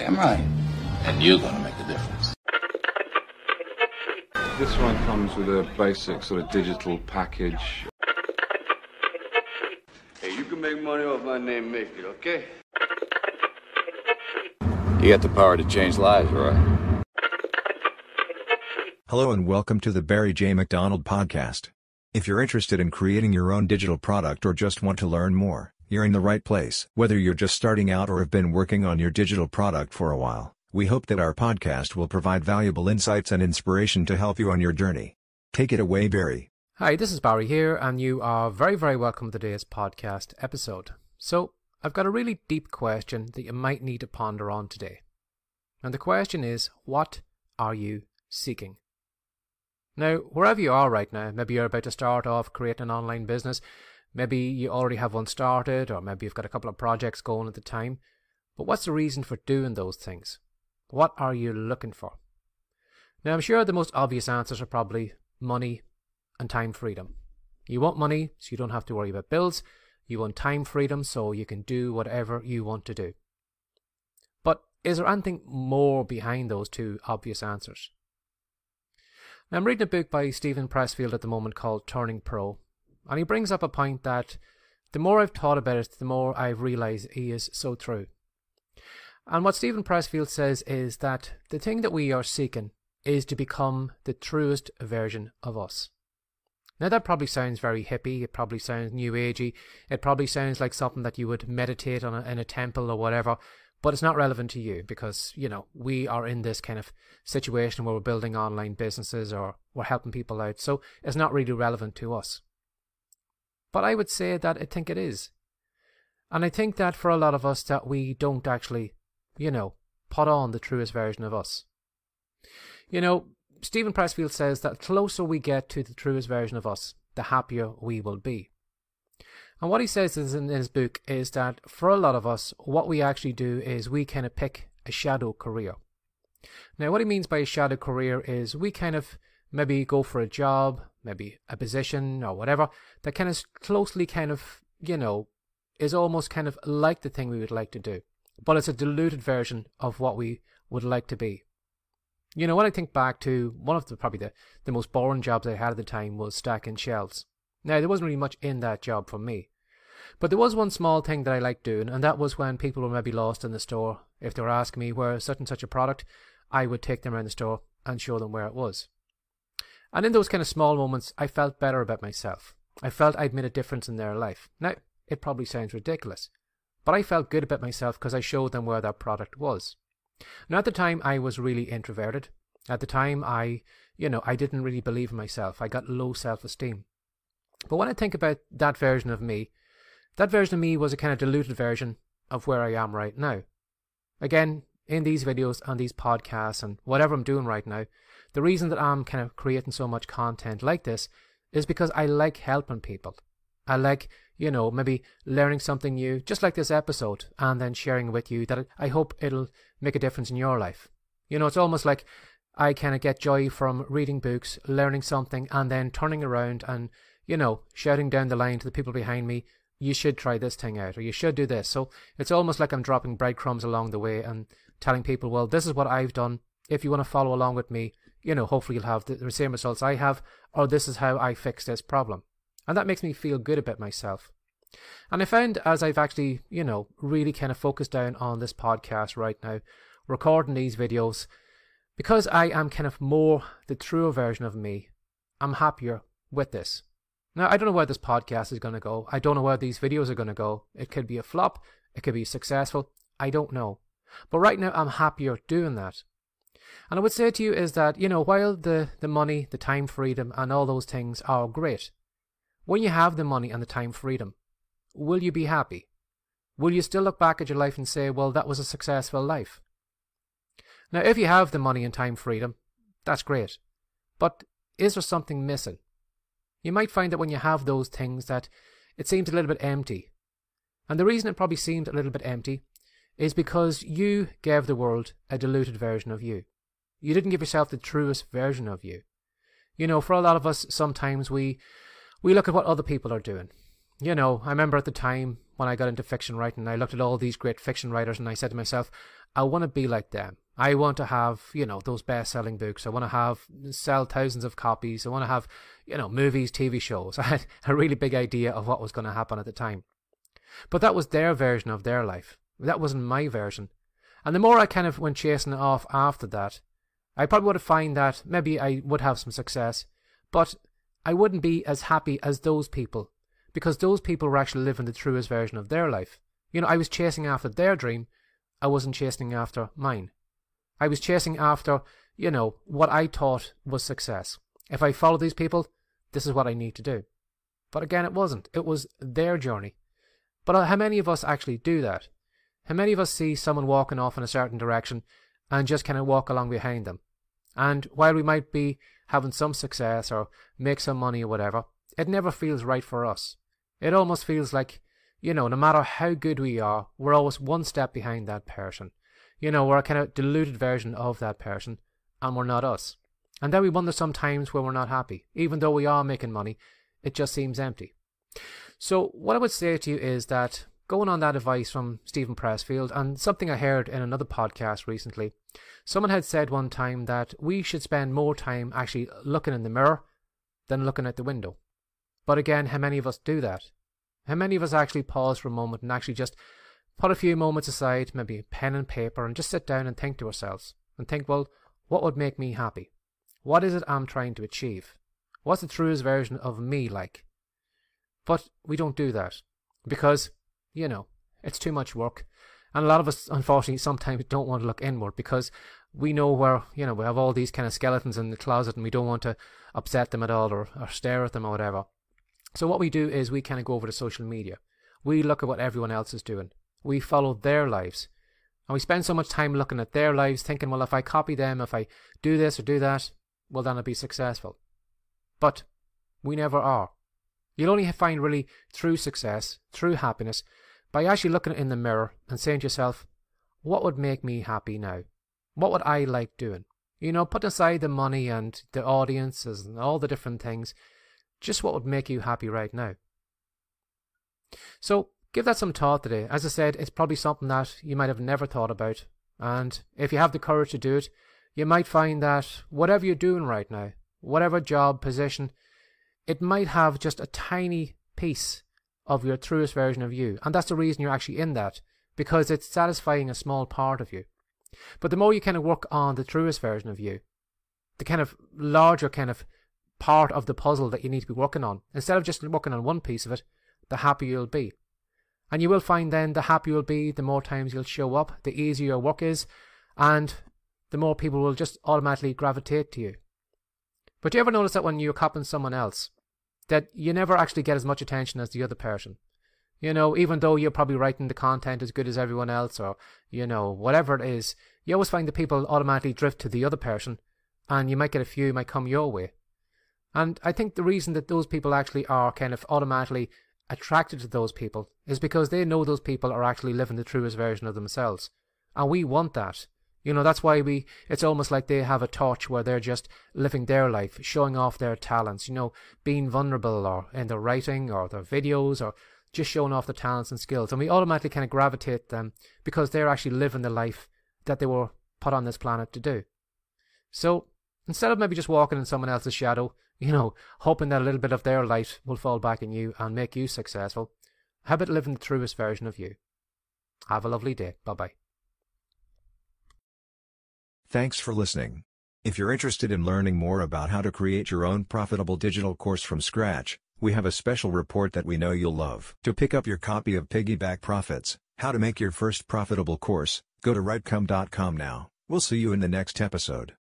Damn right. And you're gonna make a difference. This one comes with a basic sort of digital package. Hey, you can make money off my name, make it, okay? You got the power to change lives, Roy. Hello and welcome to the Barry J. McDonald podcast. If you're interested in creating your own digital product or just want to learn more, you're in the right place. Whether you're just starting out or have been working on your digital product for a while, we hope that our podcast will provide valuable insights and inspiration to help you on your journey. Take it away, Barry. Hi, this is Barry here, and you are very, very welcome to today's podcast episode. So, I've got a really deep question that you might need to ponder on today. And the question is, what are you seeking? Now, wherever you are right now, maybe you're about to start off creating an online business, maybe you already have one started, or maybe you've got a couple of projects going at the time, but what's the reason for doing those things? What are you looking for? Now, I'm sure the most obvious answers are probably money and time freedom. You want money so you don't have to worry about bills. You want time freedom so you can do whatever you want to do. But is there anything more behind those two obvious answers? Now, I'm reading a book by Steven Pressfield at the moment called Turning Pro, and he brings up a point that the more I've thought about it, the more I've realised he is so true. And what Steven Pressfield says is that the thing that we are seeking is to become the truest version of us. Now, that probably sounds very hippie, it probably sounds new agey, it probably sounds like something that you would meditate on in a temple or whatever, but it's not relevant to you because, you know, we are in this kind of situation where we're building online businesses or we're helping people out, so it's not really relevant to us. But I would say that I think it is. And I think that for a lot of us that we don't actually, put on the truest version of us. Steven Pressfield says that the closer we get to the truest version of us, the happier we will be. And what he says is in his book is that for a lot of us, what we actually do is we kind of pick a shadow career. Now, what he means by a shadow career is we kind of maybe go for a job, maybe a position or whatever, that kind of closely is almost kind of like the thing we would like to do. But it's a diluted version of what we would like to be. When I think back to one of probably the most boring jobs I had at the time was stacking shelves. Now, there wasn't really much in that job for me. But there was one small thing that I liked doing, and that was when people were maybe lost in the store. If they were asking me where such and such a product, I would take them around the store and show them where it was. And in those kind of small moments, I felt better about myself. I felt I'd made a difference in their life. Now, it probably sounds ridiculous, but I felt good about myself because I showed them where that product was. Now, at the time, I was really introverted. At the time, I didn't really believe in myself. I got low self-esteem. But when I think about that version of me was a kind of diluted version of where I am right now. Again, in these videos and these podcasts and whatever I'm doing right now, the reason that I'm kind of creating so much content like this is because I like helping people. I like, maybe learning something new, just like this episode, and then sharing with you that I hope it'll make a difference in your life. It's almost like I kind of get joy from reading books, learning something, and then turning around and, shouting down the line to the people behind me, you should try this thing out, or you should do this. So it's almost like I'm dropping breadcrumbs along the way and telling people, well, this is what I've done. If you want to follow along with me, hopefully you'll have the same results I have, or this is how I fix this problem. And that makes me feel good about myself. And I found as I've actually, really kind of focused down on this podcast right now, recording these videos, because I am kind of more the truer version of me, I'm happier with this. Now, I don't know where this podcast is going to go. I don't know where these videos are going to go. It could be a flop. It could be successful. I don't know. But right now, I'm happier doing that. And I would say to you is that, while the money, the time freedom, and all those things are great, when you have the money and the time freedom, will you be happy? Will you still look back at your life and say, well, that was a successful life? Now, if you have the money and time freedom, that's great. But is there something missing? You might find that when you have those things that it seems a little bit empty. And the reason it probably seemed a little bit empty is because you gave the world a diluted version of you. You didn't give yourself the truest version of you. For a lot of us, sometimes we look at what other people are doing. I remember at the time when I got into fiction writing. I looked at all these great fiction writers and I said to myself, I want to be like them. I want to have, those best-selling books. I want to sell thousands of copies. I want to have, movies, TV shows. I had a really big idea of what was going to happen at the time. But that was their version of their life. That wasn't my version. And the more I kind of went chasing it off after that, I probably would have found that maybe I would have some success, but I wouldn't be as happy as those people, because those people were actually living the truest version of their life. I was chasing after their dream. I wasn't chasing after mine. I was chasing after, what I thought was success. If I follow these people, this is what I need to do. But again, it wasn't. It was their journey. But how many of us actually do that? How many of us see someone walking off in a certain direction and just kind of walk along behind them? And while we might be having some success or make some money or whatever, it never feels right for us. It almost feels like, no matter how good we are, we're always one step behind that person. We're a kind of diluted version of that person, and we're not us. And then we wonder sometimes when we're not happy. Even though we are making money, it just seems empty. So what I would say to you is that, going on that advice from Stephen Pressfield, and something I heard in another podcast recently, someone had said one time that we should spend more time actually looking in the mirror than looking at the window. But again, how many of us do that? How many of us actually pause for a moment and actually just put a few moments aside, maybe a pen and paper, and just sit down and think to ourselves and think, well, what would make me happy? What is it I'm trying to achieve? What's the truest version of me like? But we don't do that because, it's too much work. And a lot of us, unfortunately, sometimes don't want to look inward because we know where, we have all these kind of skeletons in the closet and we don't want to upset them at all or stare at them or whatever. So what we do is we kind of go over to social media. We look at what everyone else is doing. We follow their lives. And we spend so much time looking at their lives thinking, well, if I copy them, if I do this or do that, well, then I'll be successful. But we never are. You'll only find really true success, true happiness, by actually looking in the mirror and saying to yourself, what would make me happy now? What would I like doing? Put aside the money and the audiences and all the different things. Just what would make you happy right now? So give that some thought today. As I said, it's probably something that you might have never thought about. And if you have the courage to do it, you might find that whatever you're doing right now, whatever job, position, it might have just a tiny piece of your truest version of you. And that's the reason you're actually in that, because it's satisfying a small part of you. But the more you kind of work on the truest version of you, the kind of larger kind of part of the puzzle that you need to be working on, instead of just working on one piece of it, the happier you'll be. And you will find then the happier you'll be, the more times you'll show up, the easier your work is, and the more people will just automatically gravitate to you. But do you ever notice that when you're copying someone else, that you never actually get as much attention as the other person? Even though you're probably writing the content as good as everyone else, or, whatever it is, you always find that people automatically drift to the other person, and you might get a few might come your way. And I think the reason that those people actually are kind of automatically attracted to those people is because they know those people are actually living the truest version of themselves. And we want that. That's why it's almost like they have a torch where they're just living their life, showing off their talents, being vulnerable or in their writing or their videos or just showing off their talents and skills. And we automatically kind of gravitate them because they're actually living the life that they were put on this planet to do. So instead of maybe just walking in someone else's shadow, hoping that a little bit of their light will fall back on you and make you successful, how about living the truest version of you? Have a lovely day. Bye-bye. Thanks for listening. If you're interested in learning more about how to create your own profitable digital course from scratch, we have a special report that we know you'll love. To pick up your copy of Piggyback Profits, How to Make Your First Profitable Course, go to writecom.com now. We'll see you in the next episode.